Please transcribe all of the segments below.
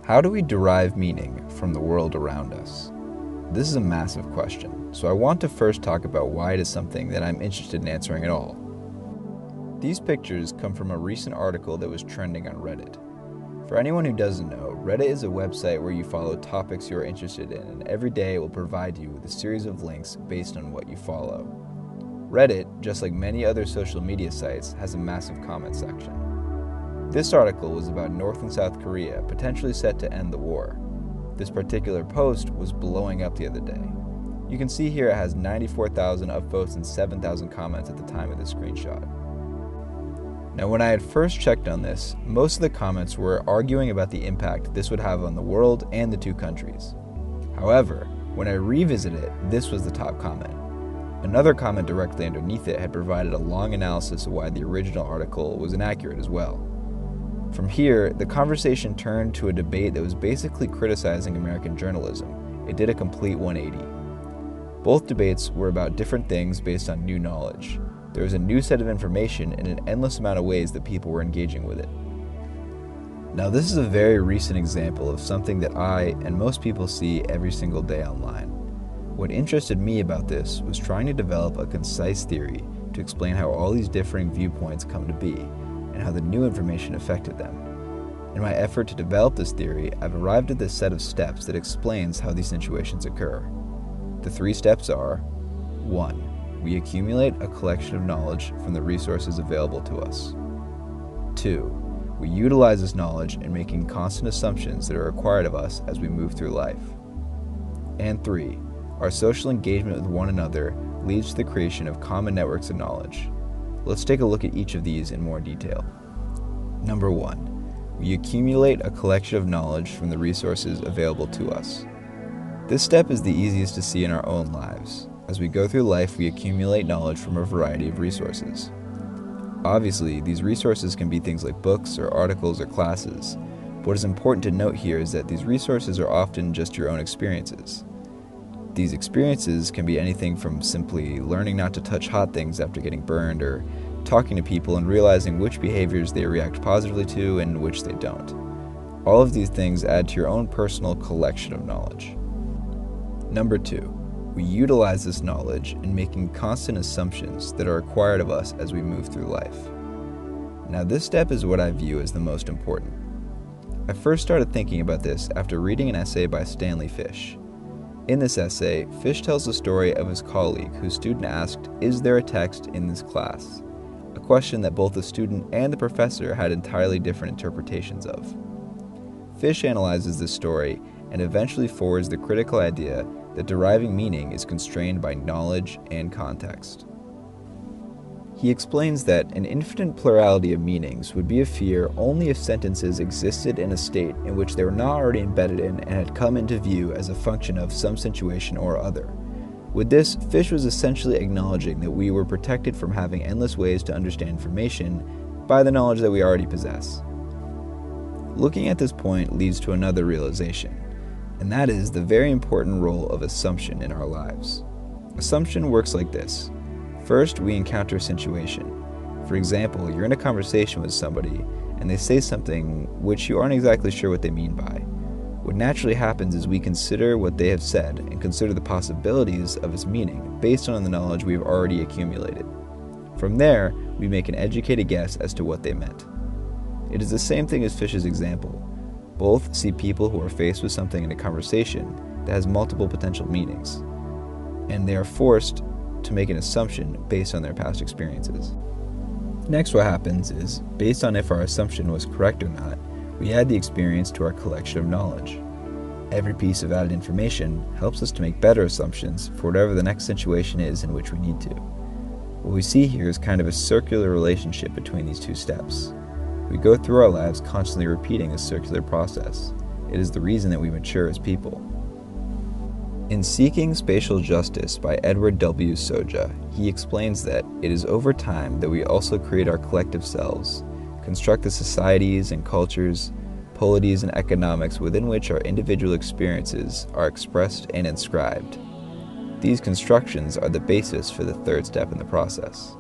How do we derive meaning from the world around us? This is a massive question, so I want to first talk about why it is something that I'm interested in answering at all. These pictures come from a recent article that was trending on Reddit. For anyone who doesn't know, Reddit is a website where you follow topics you are interested in, and every day it will provide you with a series of links based on what you follow. Reddit, just like many other social media sites, has a massive comment section. This article was about North and South Korea potentially set to end the war. This particular post was blowing up the other day. You can see here it has 94,000 upvotes and 7,000 comments at the time of the screenshot. Now, when I had first checked on this, most of the comments were arguing about the impact this would have on the world and the two countries. However, when I revisited it, this was the top comment. Another comment directly underneath it had provided a long analysis of why the original article was inaccurate as well. From here, the conversation turned to a debate that was basically criticizing American journalism. It did a complete 180. Both debates were about different things based on new knowledge. There was a new set of information in an endless amount of ways that people were engaging with it. Now, this is a very recent example of something that I and most people see every single day online. What interested me about this was trying to develop a concise theory to explain how all these differing viewpoints come to be, and how the new information affected them. In my effort to develop this theory, I've arrived at this set of steps that explains how these situations occur. The 3 steps are: 1. We accumulate a collection of knowledge from the resources available to us. 2. We utilize this knowledge in making constant assumptions that are required of us as we move through life. And 3. Our social engagement with one another leads to the creation of common networks of knowledge. Let's take a look at each of these in more detail. Number 1. We accumulate a collection of knowledge from the resources available to us. This step is the easiest to see in our own lives. As we go through life, we accumulate knowledge from a variety of resources. Obviously, these resources can be things like books or articles or classes. What is important to note here is that these resources are often just your own experiences. These experiences can be anything from simply learning not to touch hot things after getting burned, or talking to people and realizing which behaviors they react positively to and which they don't. All of these things add to your own personal collection of knowledge. Number 2, we utilize this knowledge in making constant assumptions that are required of us as we move through life. Now, this step is what I view as the most important. I first started thinking about this after reading an essay by Stanley Fish. In this essay, Fish tells the story of his colleague whose student asked, "Is there a text in this class?" A question that both the student and the professor had entirely different interpretations of. Fish analyzes this story and eventually forwards the critical idea that deriving meaning is constrained by knowledge and context. He explains that an infinite plurality of meanings would be a fear only if sentences existed in a state in which they were not already embedded in and had come into view as a function of some situation or other. With this, Fish was essentially acknowledging that we were protected from having endless ways to understand information by the knowledge that we already possess. Looking at this point leads to another realization, and that is the very important role of assumption in our lives. Assumption works like this. First, we encounter a situation. For example, you're in a conversation with somebody and they say something which you aren't exactly sure what they mean by. What naturally happens is we consider what they have said and consider the possibilities of its meaning based on the knowledge we've already accumulated. From there, we make an educated guess as to what they meant. It is the same thing as Fish's example. Both see people who are faced with something in a conversation that has multiple potential meanings, and they are forced to make an assumption based on their past experiences. Next, what happens is, based on if our assumption was correct or not, we add the experience to our collection of knowledge. Every piece of added information helps us to make better assumptions for whatever the next situation is in which we need to. What we see here is kind of a circular relationship between these 2 steps. We go through our lives constantly repeating a circular process. It is the reason that we mature as people. In Seeking Spatial Justice by Edward W. Soja, he explains that it is over time that we also create our collective selves, construct the societies and cultures, polities and economics within which our individual experiences are expressed and inscribed. These constructions are the basis for the 3rd step in the process.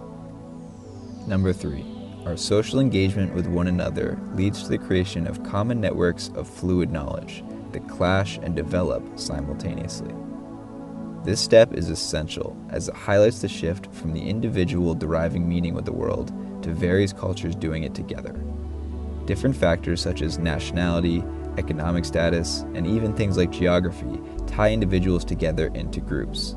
Number 3. Our social engagement with one another leads to the creation of common networks of fluid knowledge that clash and develop simultaneously. This step is essential as it highlights the shift from the individual deriving meaning with the world to various cultures doing it together. Different factors such as nationality, economic status, and even things like geography tie individuals together into groups.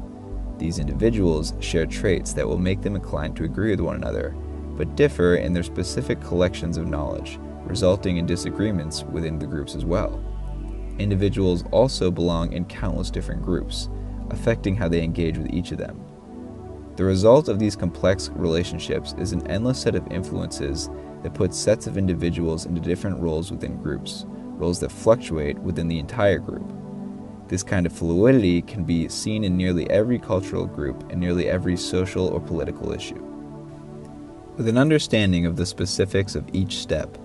These individuals share traits that will make them inclined to agree with one another, but differ in their specific collections of knowledge, resulting in disagreements within the groups as well. Individuals also belong in countless different groups, affecting how they engage with each of them. The result of these complex relationships is an endless set of influences that puts sets of individuals into different roles within groups, roles that fluctuate within the entire group. This kind of fluidity can be seen in nearly every cultural group and nearly every social or political issue. With an understanding of the specifics of each step,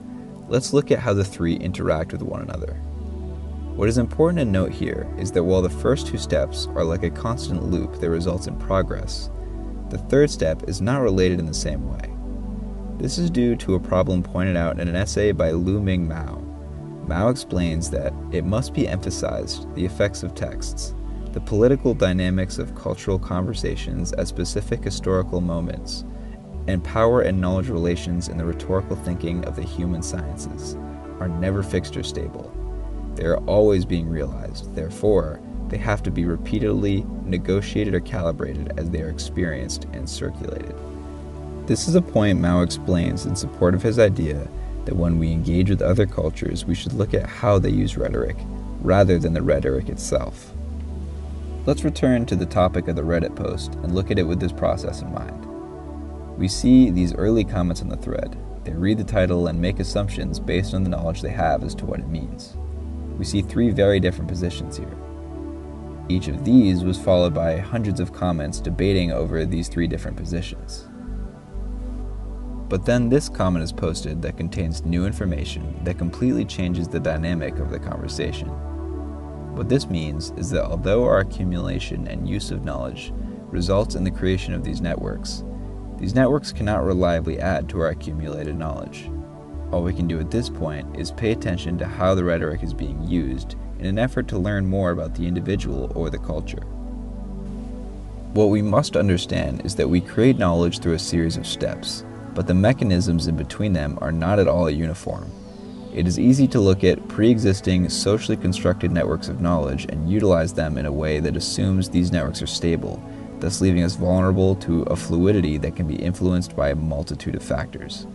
let's look at how the three interact with one another. What is important to note here is that while the first two steps are like a constant loop that results in progress, the third step is not related in the same way. This is due to a problem pointed out in an essay by Lu Ming Mao. Mao explains that it must be emphasized the effects of texts, the political dynamics of cultural conversations at specific historical moments, and power and knowledge relations in the rhetorical thinking of the human sciences are never fixed or stable. They are always being realized, therefore, they have to be repeatedly negotiated or calibrated as they are experienced and circulated. This is a point Mao explains in support of his idea that when we engage with other cultures, we should look at how they use rhetoric, rather than the rhetoric itself. Let's return to the topic of the Reddit post and look at it with this process in mind. We see these early comments on the thread. They read the title and make assumptions based on the knowledge they have as to what it means. We see three very different positions here. Each of these was followed by hundreds of comments debating over these three different positions. But then this comment is posted that contains new information that completely changes the dynamic of the conversation. What this means is that although our accumulation and use of knowledge results in the creation of these networks cannot reliably add to our accumulated knowledge. All we can do at this point is pay attention to how the rhetoric is being used in an effort to learn more about the individual or the culture. What we must understand is that we create knowledge through a series of steps, but the mechanisms in between them are not at all uniform. It is easy to look at pre-existing socially constructed networks of knowledge and utilize them in a way that assumes these networks are stable, thus leaving us vulnerable to a fluidity that can be influenced by a multitude of factors.